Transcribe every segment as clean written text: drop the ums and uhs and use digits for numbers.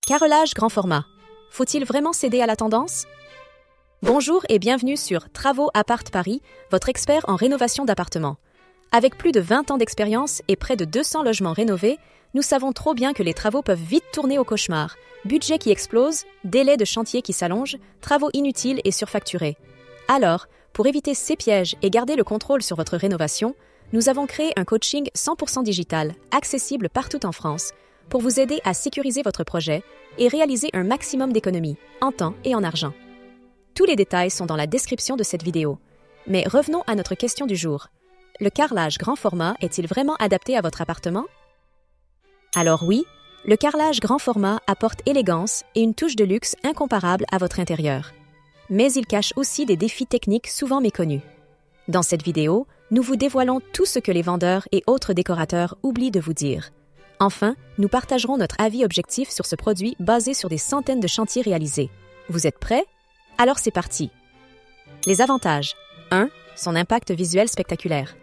Carrelage grand format. Faut-il vraiment céder à la tendance? Bonjour et bienvenue sur Travaux Appart Paris, votre expert en rénovation d'appartements. Avec plus de 20 ans d'expérience et près de 200 logements rénovés, nous savons trop bien que les travaux peuvent vite tourner au cauchemar. Budget qui explose, délais de chantier qui s'allongent, travaux inutiles et surfacturés. Alors, pour éviter ces pièges et garder le contrôle sur votre rénovation, nous avons créé un coaching 100% digital, accessible partout en France, pour vous aider à sécuriser votre projet et réaliser un maximum d'économies, en temps et en argent. Tous les détails sont dans la description de cette vidéo. Mais revenons à notre question du jour. Le carrelage grand format est-il vraiment adapté à votre appartement? Alors oui, le carrelage grand format apporte élégance et une touche de luxe incomparable à votre intérieur. Mais il cache aussi des défis techniques souvent méconnus. Dans cette vidéo, nous vous dévoilons tout ce que les vendeurs et autres décorateurs oublient de vous dire. Enfin, nous partagerons notre avis objectif sur ce produit basé sur des centaines de chantiers réalisés. Vous êtes prêts? Alors c'est parti! Les avantages. 1. Son impact visuel spectaculaire.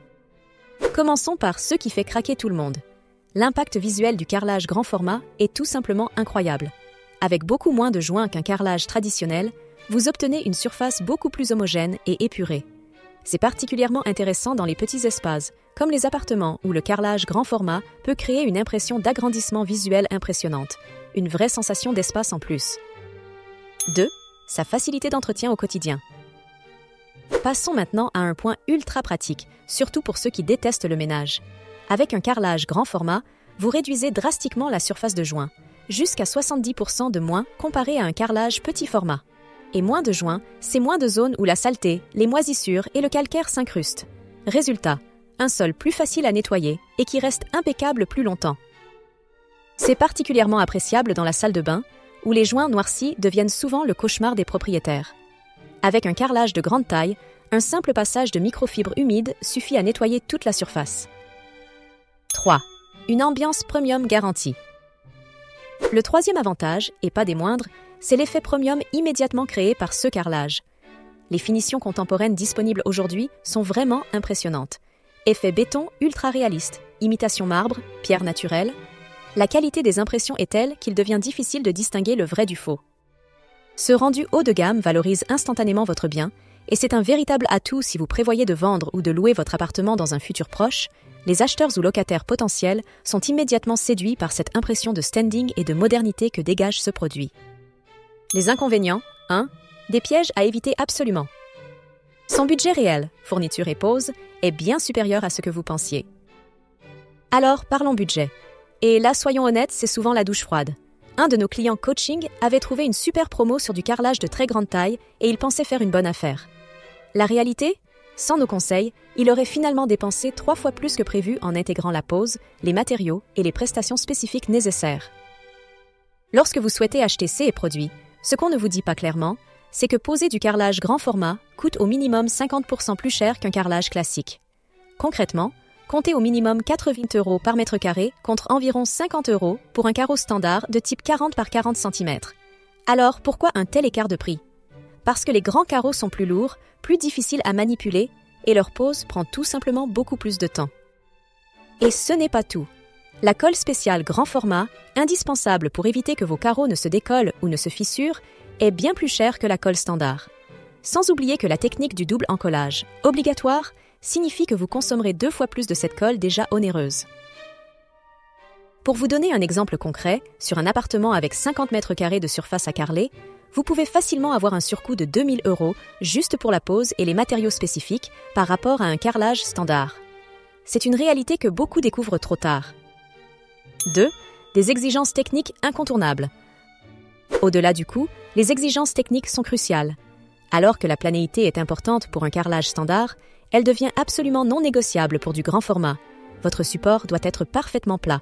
Commençons par ce qui fait craquer tout le monde. L'impact visuel du carrelage grand format est tout simplement incroyable. Avec beaucoup moins de joints qu'un carrelage traditionnel, vous obtenez une surface beaucoup plus homogène et épurée. C'est particulièrement intéressant dans les petits espaces, comme les appartements où le carrelage grand format peut créer une impression d'agrandissement visuel impressionnante, une vraie sensation d'espace en plus. 2. Sa facilité d'entretien au quotidien. Passons maintenant à un point ultra pratique, surtout pour ceux qui détestent le ménage. Avec un carrelage grand format, vous réduisez drastiquement la surface de joint, jusqu'à 70% de moins comparé à un carrelage petit format. Et moins de joints, c'est moins de zones où la saleté, les moisissures et le calcaire s'incrustent. Résultat, un sol plus facile à nettoyer et qui reste impeccable plus longtemps. C'est particulièrement appréciable dans la salle de bain, où les joints noircis deviennent souvent le cauchemar des propriétaires. Avec un carrelage de grande taille, un simple passage de microfibres humides suffit à nettoyer toute la surface. 3. Une ambiance premium garantie. Le troisième avantage, et pas des moindres, c'est l'effet premium immédiatement créé par ce carrelage. Les finitions contemporaines disponibles aujourd'hui sont vraiment impressionnantes. Effet béton ultra réaliste, imitation marbre, pierre naturelle. La qualité des impressions est telle qu'il devient difficile de distinguer le vrai du faux. Ce rendu haut de gamme valorise instantanément votre bien, et c'est un véritable atout si vous prévoyez de vendre ou de louer votre appartement dans un futur proche. Les acheteurs ou locataires potentiels sont immédiatement séduits par cette impression de standing et de modernité que dégage ce produit. Les inconvénients. 1. Des pièges à éviter absolument. Son budget réel, fourniture et pose, est bien supérieur à ce que vous pensiez. Alors, parlons budget. Et là, soyons honnêtes, c'est souvent la douche froide. Un de nos clients coaching avait trouvé une super promo sur du carrelage de très grande taille et il pensait faire une bonne affaire. La réalité? Sans nos conseils, il aurait finalement dépensé 3 fois plus que prévu en intégrant la pose, les matériaux et les prestations spécifiques nécessaires. Lorsque vous souhaitez acheter ces produits, ce qu'on ne vous dit pas clairement, c'est que poser du carrelage grand format coûte au minimum 50% plus cher qu'un carrelage classique. Concrètement, comptez au minimum 80 € par mètre carré contre environ 50 € pour un carreau standard de type 40 par 40 cm. Alors, pourquoi un tel écart de prix? Parce que les grands carreaux sont plus lourds, plus difficiles à manipuler et leur pose prend tout simplement beaucoup plus de temps. Et ce n'est pas tout. La colle spéciale grand format, indispensable pour éviter que vos carreaux ne se décollent ou ne se fissurent, est bien plus chère que la colle standard. Sans oublier que la technique du double encollage, obligatoire, signifie que vous consommerez 2 fois plus de cette colle déjà onéreuse. Pour vous donner un exemple concret, sur un appartement avec 50 mètres carrés de surface à carreler, vous pouvez facilement avoir un surcoût de 2 000 € juste pour la pose et les matériaux spécifiques par rapport à un carrelage standard. C'est une réalité que beaucoup découvrent trop tard. 2. Des exigences techniques incontournables. Au-delà du coût, les exigences techniques sont cruciales. Alors que la planéité est importante pour un carrelage standard, elle devient absolument non négociable pour du grand format. Votre support doit être parfaitement plat.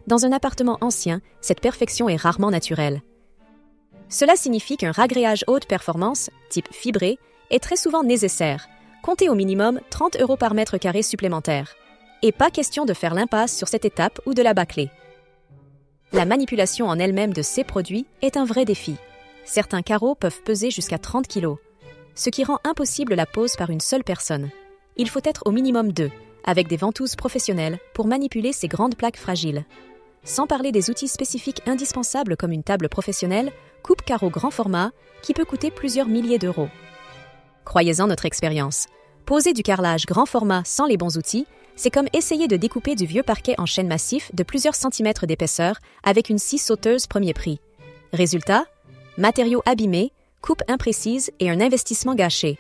Dans un appartement ancien, cette perfection est rarement naturelle. Cela signifie qu'un ragréage haute performance, type fibré, est très souvent nécessaire. Comptez au minimum 30 € par mètre carré supplémentaire. Et pas question de faire l'impasse sur cette étape ou de la bâcler. La manipulation en elle-même de ces produits est un vrai défi. Certains carreaux peuvent peser jusqu'à 30 kg, ce qui rend impossible la pose par une seule personne. Il faut être au minimum 2, avec des ventouses professionnelles pour manipuler ces grandes plaques fragiles. sans parler des outils spécifiques indispensables comme une table professionnelle, coupe-carreau grand format, qui peut coûter plusieurs milliers d'euros. Croyez-en notre expérience. Poser du carrelage grand format sans les bons outils, c'est comme essayer de découper du vieux parquet en chêne massif de plusieurs centimètres d'épaisseur avec une scie sauteuse premier prix. Résultat, matériaux abîmés, coupe imprécise et un investissement gâché.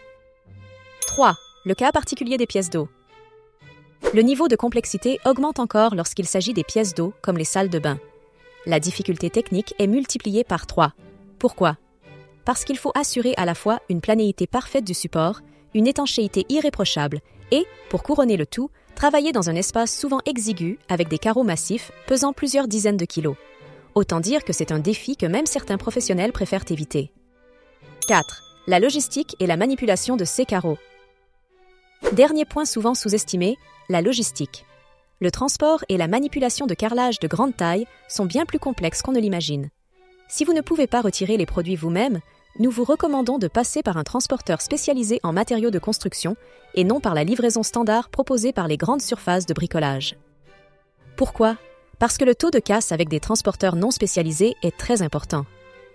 3. Le cas particulier des pièces d'eau. Le niveau de complexité augmente encore lorsqu'il s'agit des pièces d'eau comme les salles de bain. La difficulté technique est multipliée par 3. Pourquoi? Parce qu'il faut assurer à la fois une planéité parfaite du support, une étanchéité irréprochable et, pour couronner le tout, travailler dans un espace souvent exigu avec des carreaux massifs pesant plusieurs dizaines de kilos. Autant dire que c'est un défi que même certains professionnels préfèrent éviter. 4. La logistique et la manipulation de ces carreaux. Dernier point souvent sous-estimé, la logistique. Le transport et la manipulation de carrelage de grande taille sont bien plus complexes qu'on ne l'imagine. Si vous ne pouvez pas retirer les produits vous-même, nous vous recommandons de passer par un transporteur spécialisé en matériaux de construction et non par la livraison standard proposée par les grandes surfaces de bricolage. Pourquoi? Parce que le taux de casse avec des transporteurs non spécialisés est très important.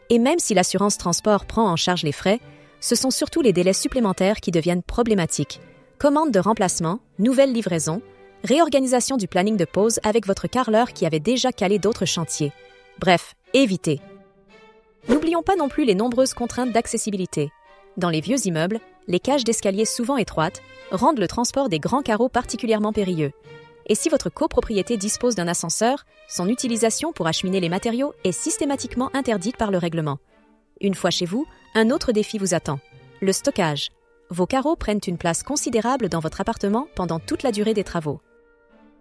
Et même si l'assurance transport prend en charge les frais, ce sont surtout les délais supplémentaires qui deviennent problématiques. Commande de remplacement, nouvelle livraison, réorganisation du planning de pause avec votre carreleur qui avait déjà calé d'autres chantiers. Bref, évitez. N'oublions pas non plus les nombreuses contraintes d'accessibilité. Dans les vieux immeubles, les cages d'escalier souvent étroites rendent le transport des grands carreaux particulièrement périlleux. Et si votre copropriété dispose d'un ascenseur, son utilisation pour acheminer les matériaux est systématiquement interdite par le règlement. Une fois chez vous, un autre défi vous attend, le stockage. Vos carreaux prennent une place considérable dans votre appartement pendant toute la durée des travaux.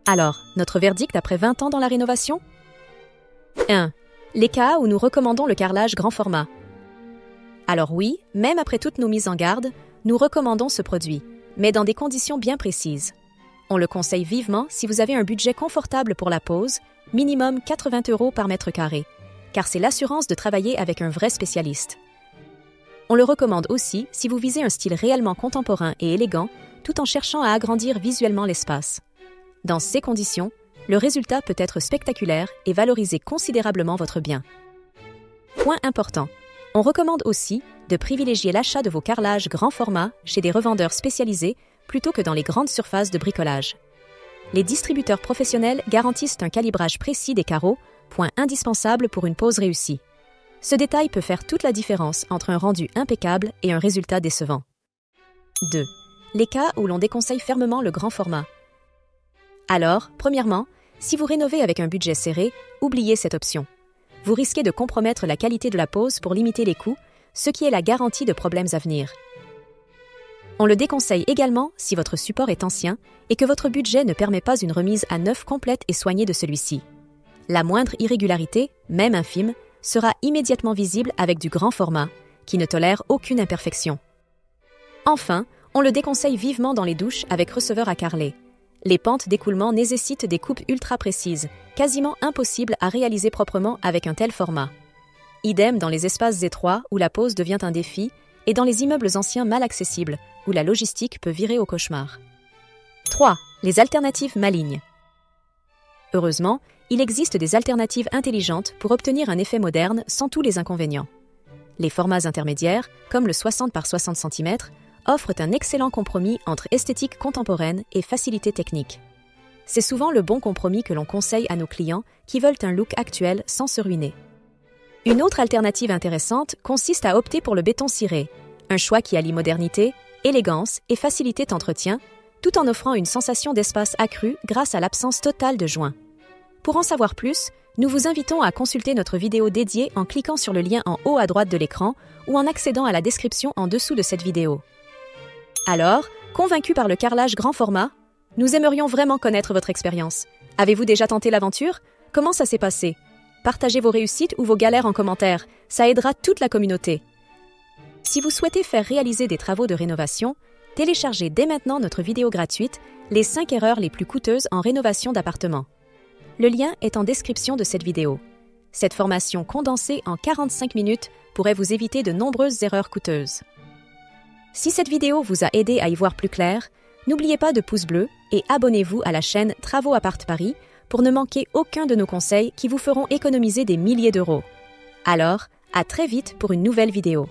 Alors, notre verdict après 20 ans dans la rénovation? 1. Les cas où nous recommandons le carrelage grand format. Alors oui, même après toutes nos mises en garde, nous recommandons ce produit, mais dans des conditions bien précises. On le conseille vivement si vous avez un budget confortable pour la pose, minimum 80 € par mètre carré, car c'est l'assurance de travailler avec un vrai spécialiste. On le recommande aussi si vous visez un style réellement contemporain et élégant, tout en cherchant à agrandir visuellement l'espace. Dans ces conditions, le résultat peut être spectaculaire et valoriser considérablement votre bien. Point important, on recommande aussi de privilégier l'achat de vos carrelages grand format chez des revendeurs spécialisés plutôt que dans les grandes surfaces de bricolage. Les distributeurs professionnels garantissent un calibrage précis des carreaux, point indispensable pour une pose réussie. Ce détail peut faire toute la différence entre un rendu impeccable et un résultat décevant. 2. Les cas où l'on déconseille fermement le grand format. Alors, premièrement, si vous rénovez avec un budget serré, oubliez cette option. Vous risquez de compromettre la qualité de la pose pour limiter les coûts, ce qui est la garantie de problèmes à venir. On le déconseille également si votre support est ancien et que votre budget ne permet pas une remise à neuf complète et soignée de celui-ci. La moindre irrégularité, même infime, sera immédiatement visible avec du grand format, qui ne tolère aucune imperfection. Enfin, on le déconseille vivement dans les douches avec receveur à carreler. Les pentes d'écoulement nécessitent des coupes ultra précises, quasiment impossibles à réaliser proprement avec un tel format. Idem dans les espaces étroits où la pose devient un défi et dans les immeubles anciens mal accessibles, où la logistique peut virer au cauchemar. 3. Les alternatives malignes. Heureusement, il existe des alternatives intelligentes pour obtenir un effet moderne sans tous les inconvénients. Les formats intermédiaires, comme le 60 par 60 cm, offrent un excellent compromis entre esthétique contemporaine et facilité technique. C'est souvent le bon compromis que l'on conseille à nos clients qui veulent un look actuel sans se ruiner. Une autre alternative intéressante consiste à opter pour le béton ciré, un choix qui allie modernité, élégance et facilité d'entretien, tout en offrant une sensation d'espace accrue grâce à l'absence totale de joints. Pour en savoir plus, nous vous invitons à consulter notre vidéo dédiée en cliquant sur le lien en haut à droite de l'écran ou en accédant à la description en dessous de cette vidéo. Alors, convaincu par le carrelage grand format? Nous aimerions vraiment connaître votre expérience. Avez-vous déjà tenté l'aventure? Comment ça s'est passé? Partagez vos réussites ou vos galères en commentaire, ça aidera toute la communauté. Si vous souhaitez faire réaliser des travaux de rénovation, téléchargez dès maintenant notre vidéo gratuite « Les 5 erreurs les plus coûteuses en rénovation d'appartement ». Le lien est en description de cette vidéo. Cette formation condensée en 45 minutes pourrait vous éviter de nombreuses erreurs coûteuses. Si cette vidéo vous a aidé à y voir plus clair, n'oubliez pas de pouce bleu et abonnez-vous à la chaîne Travaux Appart Paris pour ne manquer aucun de nos conseils qui vous feront économiser des milliers d'euros. Alors, à très vite pour une nouvelle vidéo.